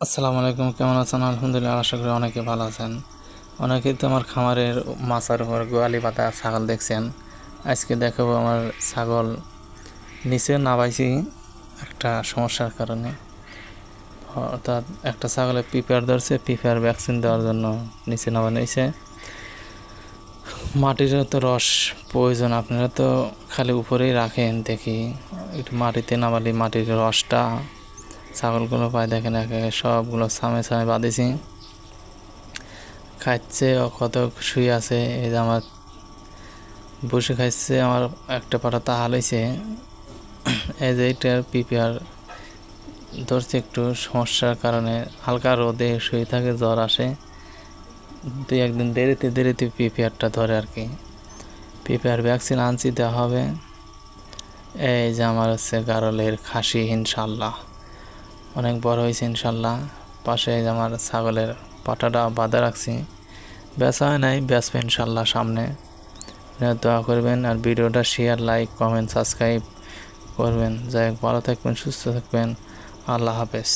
আসসালামু আলাইকুম, কেমন আছেন? আলহামদুলিল্লাহ, আশা করি অনেকে ভালো আছেন। অনেকেই তো আমার খামারের মাচার উপর গোয়ালি পাতা ছাগল দেখছেন। আজকে দেখাবো আমার ছাগল নিচে নামাইছি একটা সমস্যার কারণে। অর্থাৎ একটা ছাগলে পিঁপড় ধরছে, পিঁপড়ার ভ্যাকসিন দেওয়ার জন্য নিচে নামানো হয়েছে। মাটিরও তো রস প্রয়োজন, আপনারা তো খালি উপরেই রাখেন, দেখি একটু মাটিতে নামালে মাটির রসটা ছাগলগুলো পায়। দেখেন একে সবগুলো ছামে ছামে বাঁধেছি, খাচ্ছে ও কত শুয়ে আছে। এই যে আমার বসে খাচ্ছে, আমার একটা পাটা তাহাল হয়েছে। এই যে এইটার পিপিআর ধরছে একটু সমস্যার কারণে, হালকা রোদে শুয়ে থাকে, জ্বর আসে, দুই একদিন দেরিতে দেরিতে পিপিআরটা ধরে আর কি। পিপিআর ভ্যাকসিন আনছি, দেওয়া হবে। এই যে আমার হচ্ছে গারলের খাসি, ইনশাল্লাহ অনেক বড় হয়েছে ইনশাল্লাহ। পাশে এই যে আমার ছাগলের পাটাটা বাঁধা রাখছি, বেচা হয় নাই, বেচবে ইনশাল্লাহ সামনে। দোয়া করবেন আর ভিডিওটা শেয়ার, লাইক, কমেন্ট, সাবস্ক্রাইব করবেন। যাই হোক, ভালো থাকবেন, সুস্থ থাকবেন। আল্লাহ হাফেজ।